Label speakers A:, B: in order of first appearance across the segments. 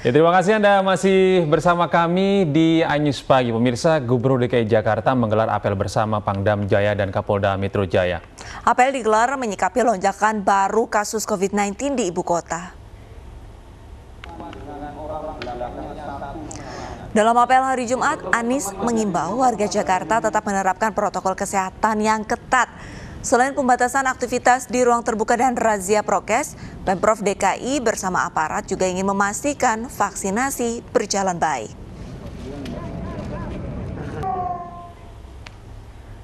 A: Ya, terima kasih Anda masih bersama kami di iNews Pagi. Pemirsa, Gubernur DKI Jakarta menggelar apel bersama Pangdam Jaya dan Kapolda Metro Jaya.
B: Apel digelar menyikapi lonjakan baru kasus COVID-19 di ibu kota. Dalam apel hari Jumat, Anies mengimbau warga Jakarta tetap menerapkan protokol kesehatan yang ketat. Selain pembatasan aktivitas di ruang terbuka dan razia prokes, Pemprov DKI bersama aparat juga ingin memastikan vaksinasi berjalan baik.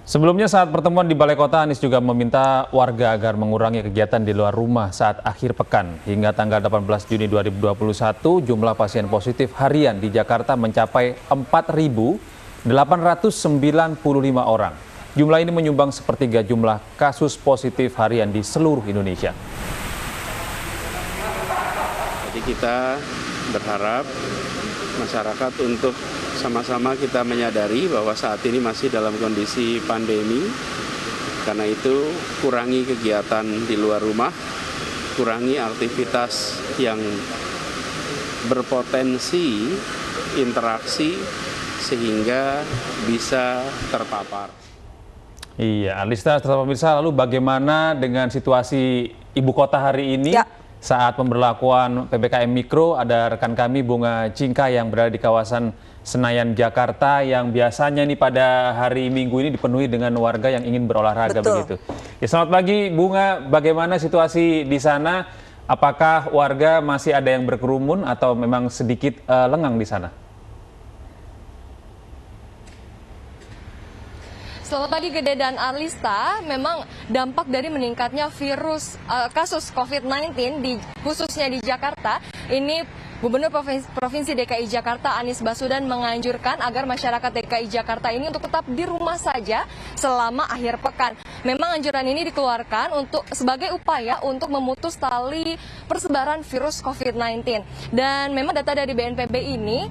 A: Sebelumnya saat pertemuan di Balai Kota, Anies juga meminta warga agar mengurangi kegiatan di luar rumah saat akhir pekan. Hingga tanggal 18 Juni 2021, jumlah pasien positif harian di Jakarta mencapai 4.895 orang. Jumlah ini menyumbang sepertiga jumlah kasus positif harian di seluruh Indonesia.
C: Jadi kita berharap masyarakat untuk sama-sama kita menyadari bahwa saat ini masih dalam kondisi pandemi. Karena itu kurangi kegiatan di luar rumah, kurangi aktivitas yang berpotensi interaksi sehingga bisa terpapar.
A: Iya, Alista, pemirsa, lalu bagaimana dengan situasi ibu kota hari ini?
B: Ya.
A: Saat pemberlakuan PPKM Mikro, ada rekan kami Bunga Cingka yang berada di kawasan Senayan, Jakarta, yang biasanya nih pada hari Minggu ini dipenuhi dengan warga yang ingin berolahraga.
B: Betul.
A: Begitu. Ya, selamat pagi Bunga, bagaimana situasi di sana? Apakah warga masih ada yang berkerumun atau memang sedikit lengang di sana?
D: Selamat pagi Gede dan Arlista, memang dampak dari meningkatnya virus kasus COVID-19 khususnya di Jakarta, ini Gubernur Provinsi DKI Jakarta Anies Baswedan menganjurkan agar masyarakat DKI Jakarta ini untuk tetap di rumah saja selama akhir pekan. Memang anjuran ini dikeluarkan sebagai upaya untuk memutus tali persebaran virus COVID-19. Dan memang data dari BNPB ini,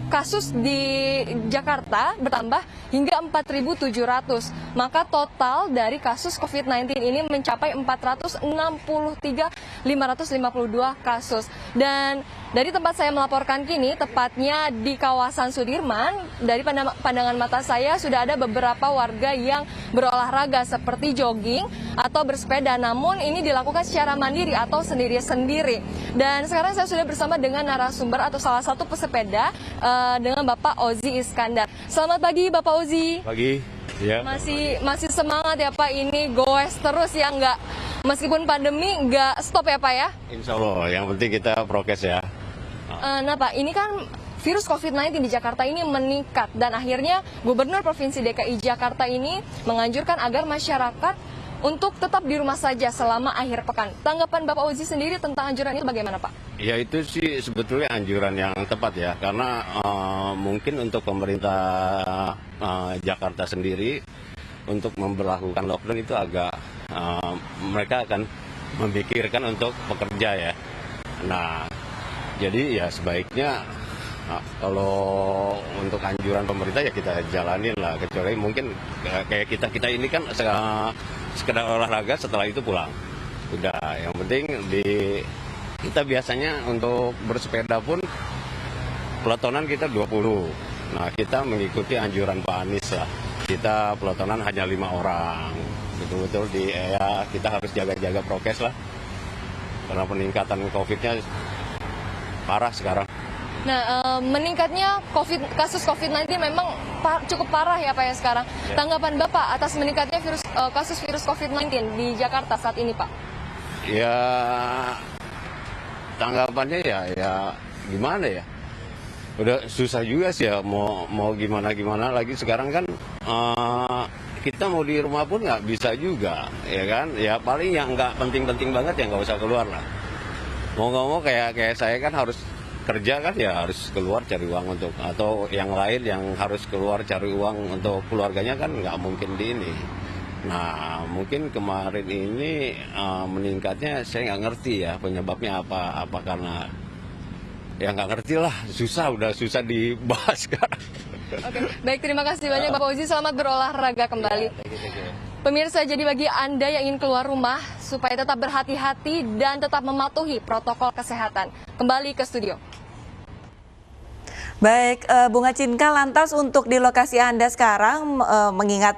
D: kasus di Jakarta bertambah hingga 4.700. Maka total dari kasus COVID-19 ini mencapai 463.552 kasus. Dan dari tempat saya melaporkan kini, tepatnya di kawasan Sudirman, dari pandangan mata saya sudah ada beberapa warga yang berolahraga seperti jogging atau bersepeda. Namun ini dilakukan secara mandiri atau sendiri-sendiri. Dan sekarang saya sudah bersama dengan narasumber atau salah satu pesepeda dengan Bapak Ozi Iskandar. Selamat pagi Bapak Ozi.
C: Pagi. Ya.
D: Masih semangat ya Pak, ini goes terus ya, meskipun pandemi nggak stop ya Pak ya?
C: Insya Allah, yang penting kita prokes ya.
D: Nah Pak, ini kan virus COVID-19 di Jakarta ini meningkat dan akhirnya Gubernur Provinsi DKI Jakarta ini menganjurkan agar masyarakat untuk tetap di rumah saja selama akhir pekan. Tanggapan Bapak Ozi sendiri tentang anjuran itu bagaimana Pak?
C: Ya itu sih sebetulnya anjuran yang tepat ya, karena mungkin untuk pemerintah Jakarta sendiri untuk memberlakukan lockdown itu agak mereka akan memikirkan untuk pekerja ya. Nah, jadi ya sebaiknya kalau untuk anjuran pemerintah ya kita jalanin lah, kecuali mungkin kayak kita ini kan sekedar olahraga setelah itu pulang. Udah, yang penting kita biasanya untuk bersepeda pun pelotonan kita 20. Nah, kita mengikuti anjuran Pak Anies lah. Kita pelotonan hanya 5 orang. Betul-betul kita harus jaga-jaga prokes lah. Karena peningkatan COVID-nya parah sekarang.
D: Nah, meningkatnya kasus COVID-19 memang cukup parah ya Pak ya sekarang. Ya. Tanggapan Bapak atas meningkatnya kasus virus COVID-19 di Jakarta saat ini Pak?
C: Ya, tanggapannya ya gimana ya? Udah susah juga sih ya, mau gimana lagi sekarang kan kita mau di rumah pun nggak bisa juga, ya kan? Ya paling yang nggak penting-penting banget ya nggak usah keluar lah. Mau nggak mau kayak saya kan harus kerja kan ya harus keluar cari uang untuk, atau yang lain yang harus keluar cari uang untuk keluarganya kan nggak mungkin di ini. Nah mungkin kemarin ini meningkatnya saya nggak ngerti ya penyebabnya apa karena ya nggak ngerti lah, udah susah dibahas sekarang.
D: Oke, baik, terima kasih banyak Bapak Ozi, selamat berolahraga kembali.
C: Ya, thank you.
D: Pemirsa, jadi bagi Anda yang ingin keluar rumah supaya tetap berhati-hati dan tetap mematuhi protokol kesehatan. Kembali ke studio.
B: Baik, Bunga Cinka, lantas untuk di lokasi Anda sekarang, mengingat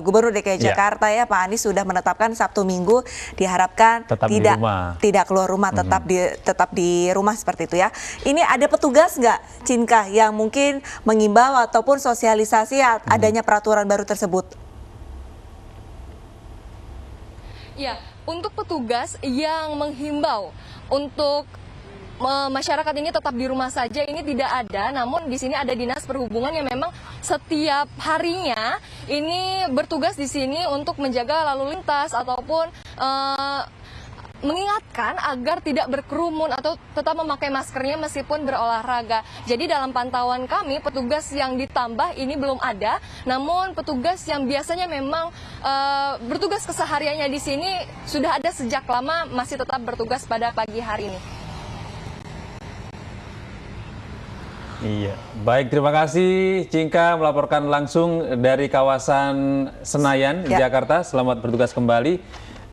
B: Gubernur DKI Jakarta ya Pak Anies sudah menetapkan Sabtu Minggu diharapkan
A: Tetap di rumah.
B: tidak keluar rumah, tetap di rumah seperti itu ya. Ini ada petugas nggak, Cinka, yang mungkin mengimbau ataupun sosialisasi adanya peraturan baru tersebut?
D: Ya, untuk petugas yang menghimbau untuk masyarakat ini tetap di rumah saja ini tidak ada, namun di sini ada Dinas Perhubungan yang memang setiap harinya ini bertugas di sini untuk menjaga lalu lintas ataupun mengingatkan agar tidak berkerumun atau tetap memakai maskernya meskipun berolahraga. Jadi dalam pantauan kami, petugas yang ditambah ini belum ada, namun petugas yang biasanya memang bertugas kesehariannya di sini sudah ada sejak lama, masih tetap bertugas pada pagi hari ini.
A: Iya, baik, terima kasih Cinka melaporkan langsung dari kawasan Senayan, Jakarta. Selamat bertugas kembali.